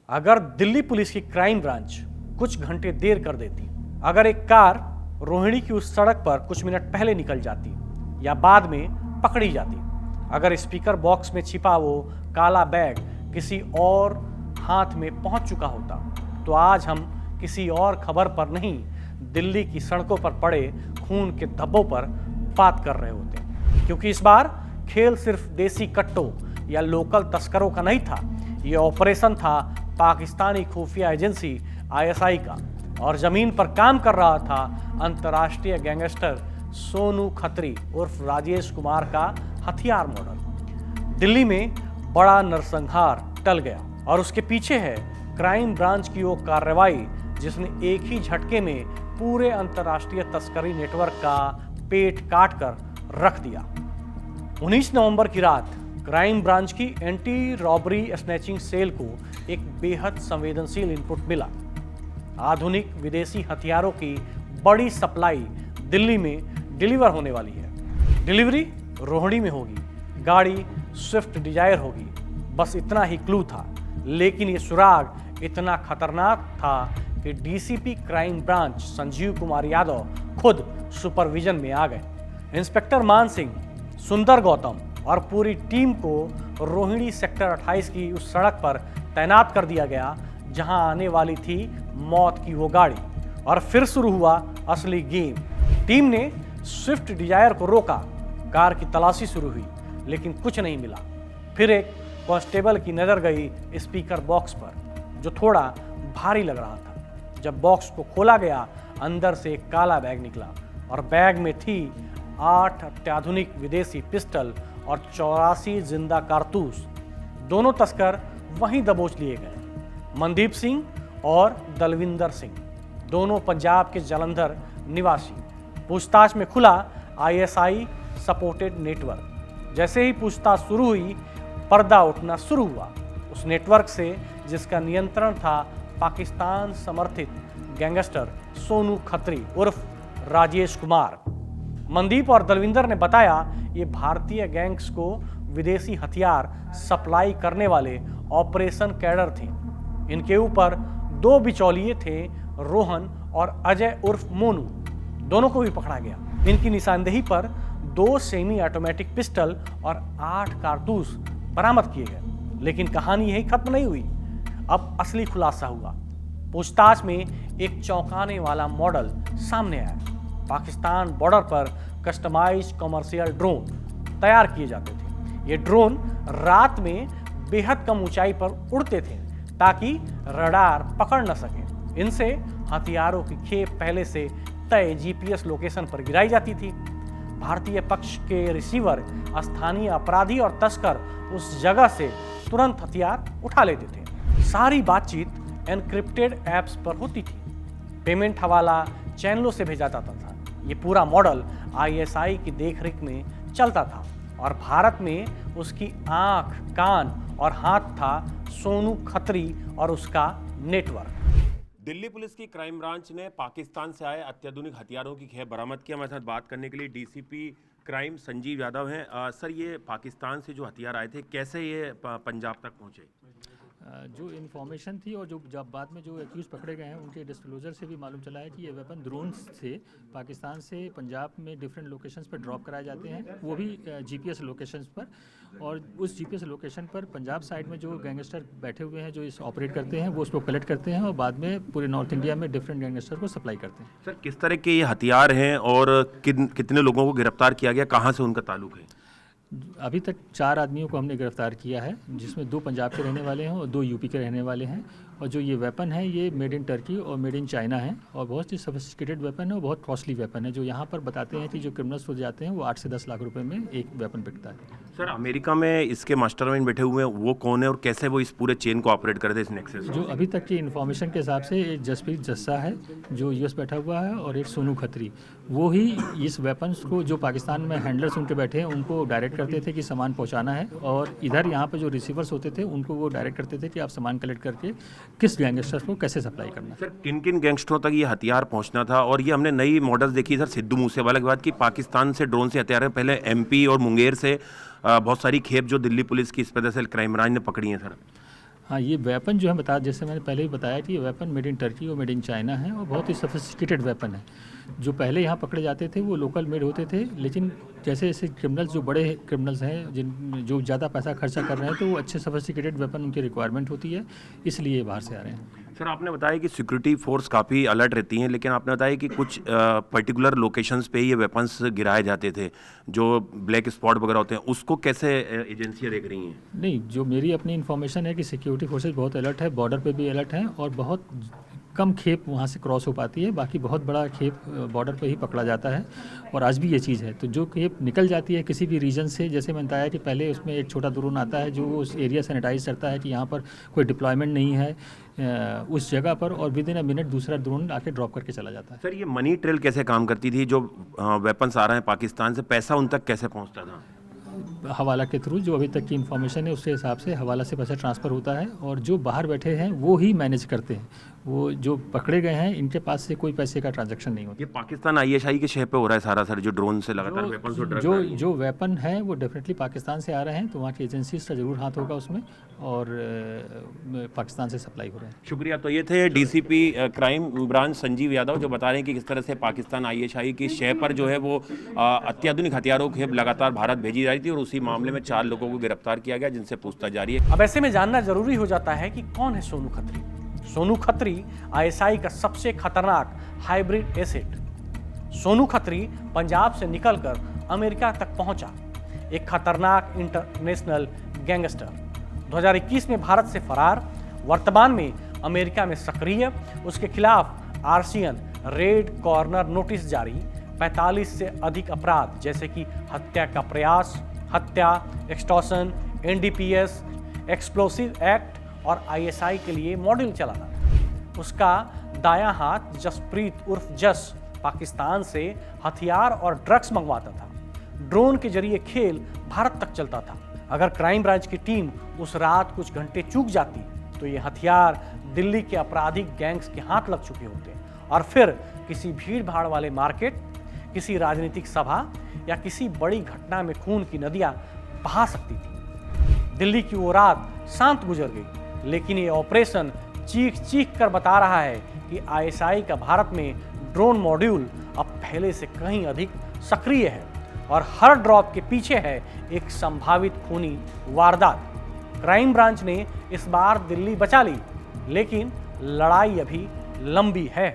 अगर दिल्ली पुलिस की crime branch कुछ घंटे देर कर देती, अगर एक कार रोहिणी की उस सड़क पर कुछ मिनट पहले निकल जाती या बाद में पकड़ी जाती, अगर स्पीकर बॉक्स में छिपा वो काला बैग किसी और हाथ में पहुंच चुका होता, तो आज हम किसी और खबर पर नहीं, दिल्ली की सड़कों पर पड़े खून के धब्बों पर बात कर रहे होते। क्योंकि इस बार खेल सिर्फ देसी कट्टों या लोकल तस्करों का नहीं था, यह ऑपरेशन था पाकिस्तानी खुफिया एजेंसी आईएसआई का, और जमीन पर काम कर रहा था अंतर्राष्ट्रीय गैंगस्टर सोनू खत्री उर्फ राजेश कुमार का हथियार मॉडल। दिल्ली में बड़ा नरसंहार टल गया और उसके पीछे है क्राइम ब्रांच की वो कार्रवाई जिसने एक ही झटके में पूरे अंतर्राष्ट्रीय तस्करी नेटवर्क का पेट काट कर रख दिया। 19 नवंबर की रात क्राइम ब्रांच की एंटी रॉबरी स्नैचिंग सेल को एक बेहद संवेदनशील इनपुट मिला। आधुनिक विदेशी हथियारों की बड़ी सप्लाई दिल्ली में डिलीवर होने वाली है। डिलीवरी रोहिणी में होगी, गाड़ी स्विफ्ट डिजायर होगी। बस इतना ही क्लू था, लेकिन ये सुराग इतना खतरनाक था कि DCP crime branch Sanjeev Kumar Yadav खुद सुपरविजन में आ गए। इंस्पेक्टर मान सिंह, सुंदर गौतम और पूरी टीम को रोहिणी सेक्टर 28 की उस सड़क पर तैनात कर दिया गया जहां आने वाली थी मौत की वो गाड़ी। और फिर शुरू हुआ असली गेम। टीम ने स्विफ्ट डिजायर को रोका, कार की तलाशी शुरू हुई, लेकिन कुछ नहीं मिला। फिर एक कांस्टेबल की नजर गई स्पीकर बॉक्स पर, जो थोड़ा भारी लग रहा था। जब बॉक्स को खोला गया, अंदर से एक काला बैग निकला और बैग में थी 8 अत्याधुनिक विदेशी पिस्टल और 84 जिंदा कारतूस। दोनों तस्कर वहीं दबोच लिए गए, मनदीप सिंह और दलविंदर सिंह, दोनों पंजाब के जालंधर निवासी। पूछताछ में खुला आईएसआई सपोर्टेड नेटवर्क। जैसे ही पूछताछ शुरू हुई, पर्दा उठना शुरू हुआ उस नेटवर्क से जिसका नियंत्रण था पाकिस्तान समर्थित गैंगस्टर सोनू खत्री उर्फ राजेश कुमार। मनदीप और दलविंदर ने बताया ये भारतीय गैंग्स को विदेशी हथियार सप्लाई करने वाले ऑपरेशन कैडर थे। इनके ऊपर 2 बिचौलिए थे, रोहन और अजय उर्फ मोनू। दोनों को भी पकड़ा गया। इनकी निशानदेही पर 2 सेमी ऑटोमेटिक पिस्टल और 8 कारतूस बरामद किए गए। लेकिन कहानी यही खत्म नहीं हुई। अब असली खुलासा हुआ। पूछताछ में एक चौंकाने वाला मॉडल सामने आया। पाकिस्तान बॉर्डर पर कस्टमाइज्ड कमर्शियल ड्रोन तैयार किए जाते थे। ये ड्रोन रात में बेहद कम ऊंचाई पर उड़ते थे ताकि रडार पकड़ न सके। इनसे हथियारों की खेप पहले से तय जीपीएस लोकेशन पर गिराई जाती थी। भारतीय पक्ष के रिसीवर, स्थानीय अपराधी और तस्कर उस जगह से तुरंत हथियार उठा लेते थे। सारी बातचीत एनक्रिप्टेड ऐप्स पर होती थी। पेमेंट हवाला चैनलों से भेजा जाता था। ये पूरा मॉडल आईएसआई की देखरेख में चलता था और भारत में उसकी आंख, कान और हाथ था सोनू खत्री और उसका नेटवर्क। दिल्ली पुलिस की क्राइम ब्रांच ने पाकिस्तान से आए अत्याधुनिक हथियारों की खेप बरामद की। हमारे साथ बात करने के लिए डीसीपी क्राइम संजीव यादव हैं। सर, ये पाकिस्तान से जो हथियार आए थे, कैसे ये पंजाब तक पहुंचे? जो इन्फॉर्मेशन थी और जो जब बाद में जो एक्यूज पकड़े गए हैं उनके डिस्क्लोजर से भी मालूम चला है कि ये वेपन ड्रोन से पाकिस्तान से पंजाब में डिफरेंट लोकेशंस पर ड्रॉप कराए जाते हैं, वो भी जीपीएस लोकेशंस पर। और उस जीपीएस लोकेशन पर पंजाब साइड में जो गैंगस्टर बैठे हुए हैं जो इस ऑपरेट करते हैं, वो उसको कलेक्ट करते हैं और बाद में पूरे नॉर्थ इंडिया में डिफरेंट गैंगस्टर को सप्लाई करते हैं। सर, किस तरह के ये हथियार हैं और कितने लोगों को गिरफ्तार किया गया, कहाँ से उनका ताल्लुक है? अभी तक 4 आदमियों को हमने गिरफ्तार किया है, जिसमें 2 पंजाब के रहने वाले हैं और 2 यूपी के रहने वाले हैं। और जो ये वेपन है ये मेड इन टर्की और मेड इन चाइना है और बहुत ही सोफिस्टिकेटेड वेपन है और बहुत कॉस्टली वेपन है। जो यहाँ पर बताते हैं कि जो क्रिमिनल्स हो जाते हैं वो 8 से 10 लाख रुपए में एक वेपन बिकता है। सर, अमेरिका में इसके मास्टरमाइंड बैठे हुए हैं, वो कौन है और कैसे वो इस पूरे चेन को ऑपरेट करते हैं, इस नेक्सस? जो अभी तक की इन्फॉर्मेशन के हिसाब से एक जसप्रीत जस्सा है जो यूएस बैठा हुआ है और एक सोनू खत्री, वो ही इस वेपन्स को जो पाकिस्तान में हैंडलर्स उनके बैठे हैं उनको डायरेक्ट करते थे कि सामान पहुँचाना है, और इधर यहाँ पर जो रिसीवर्स होते थे उनको वो डायरेक्ट करते थे कि आप सामान कलेक्ट करके किस गैंगस्टर्स को कैसे सप्लाई करना है। सर, किन किन गैंगस्टरों तक ये हथियार पहुंचना था? और ये हमने नई मॉडल्स देखी सर, सिद्धू मूसेवाला के बाद कि पाकिस्तान से ड्रोन से हथियार, पहले एमपी और मुंगेर से बहुत सारी खेप जो दिल्ली पुलिस की स्पेशल क्राइम ब्रांच ने पकड़ी हैं। सर, हाँ, ये वेपन जो है जैसे मैंने पहले ही बताया कि ये वेपन मेड इन टर्की और मेड इन चाइना है और बहुत ही सोफिस्टिकेटेड वेपन है। जो पहले यहाँ पकड़े जाते थे वो लोकल मेड होते थे, लेकिन जैसे जैसे क्रिमिनल्स जो बड़े क्रिमिनल्स हैं जो ज़्यादा पैसा खर्चा कर रहे हैं तो वो अच्छे सोफिस्टिकेटेड वेपन उनकी रिक्वायरमेंट होती है, इसलिए बाहर से आ रहे हैं। सर आपने बताया कि सिक्योरिटी फोर्स काफ़ी अलर्ट रहती हैं, लेकिन आपने बताया कि कुछ पर्टिकुलर लोकेशंस पे ये वेपन्स गिराए जाते थे, जो ब्लैक स्पॉट वगैरह होते हैं, उसको कैसे एजेंसियाँ देख रही हैं? नहीं, जो मेरी अपनी इन्फॉर्मेशन है कि सिक्योरिटी फोर्सेज बहुत अलर्ट है, बॉर्डर पे भी अलर्ट हैं और बहुत कम खेप वहाँ से क्रॉस हो पाती है, बाकी बहुत बड़ा खेप बॉर्डर पे ही पकड़ा जाता है। और आज भी ये चीज़ है, तो जो खेप निकल जाती है किसी भी रीजन से, जैसे मैंने बताया कि पहले उसमें एक छोटा ड्रोन आता है जो उस एरिया सैनिटाइज करता है कि यहाँ पर कोई डिप्लॉयमेंट नहीं है उस जगह पर, और विद इन अ मिनट दूसरा ड्रोन आके ड्रॉप करके चला जाता है। सर ये मनी ट्रेल कैसे काम करती थी? जो वेपन्स आ रहे हैं पाकिस्तान से, पैसा उन तक कैसे पहुँचता था? हवाला के थ्रू, जो अभी तक की इन्फॉर्मेशन है उसके हिसाब से हवाला से पैसा ट्रांसफ़र होता है और जो बाहर बैठे हैं वो ही मैनेज करते हैं। वो जो पकड़े गए हैं इनके पास से कोई पैसे का ट्रांजैक्शन नहीं होता। ये पाकिस्तान आईएसआई के शह पे हो रहा है सारा सर, जो ड्रोन से लगातार वेपन्स और ड्रग्स आ रही हैं। जो वेपन है वो डेफिनेटली पाकिस्तान से आ रहे हैं, तो वहाँ की एजेंसीज का जरूर हाथ होगा उसमें और पाकिस्तान से सप्लाई हो रहे हैं। शुक्रिया। तो ये थे DCP crime branch Sanjeev Yadav, जो बता रहे हैं कि किस तरह से पाकिस्तान आईएसआई की शह पर जो है वो अत्याधुनिक हथियारों की खेप लगातार भारत भेजी जा रही थी और उसी मामले में 4 लोगों को गिरफ्तार किया गया, जिनसे पूछताछ जारी है। अब ऐसे में जानना जरूरी हो जाता है कि कौन है सोनू खत्री। सोनू खत्री आईएसआई का सबसे खतरनाक हाइब्रिड एसेट। सोनू खत्री पंजाब से निकलकर अमेरिका तक पहुंचा, एक खतरनाक इंटरनेशनल गैंगस्टर। 2021 में भारत से फरार, वर्तमान में अमेरिका में सक्रिय। उसके खिलाफ आरसीएन रेड कॉर्नर नोटिस जारी, 45 से अधिक अपराध जैसे कि हत्या का प्रयास, हत्या, एक्सटॉर्शन, एनडीपीएस, एक्सप्लोसिव एक्ट और आईएसआई के लिए मॉडल चलाना। उसका दायां हाथ जसप्रीत उर्फ जस पाकिस्तान से हथियार और ड्रग्स मंगवाता था। ड्रोन के जरिए खेल भारत तक चलता था। अगर क्राइम ब्रांच की टीम उस रात कुछ घंटे चूक जाती तो ये हथियार दिल्ली के आपराधिक गैंग्स के हाथ लग चुके होते और फिर किसी भीड़ भाड़ वाले मार्केट, किसी राजनीतिक सभा या किसी बड़ी घटना में खून की नदियां बहा सकती थी। दिल्ली की वो रात शांत गुजर गई, लेकिन ये ऑपरेशन चीख चीख कर बता रहा है कि आईएसआई का भारत में ड्रोन मॉड्यूल अब पहले से कहीं अधिक सक्रिय है और हर ड्रॉप के पीछे है एक संभावित खूनी वारदात। क्राइम ब्रांच ने इस बार दिल्ली बचा ली, लेकिन लड़ाई अभी लंबी है।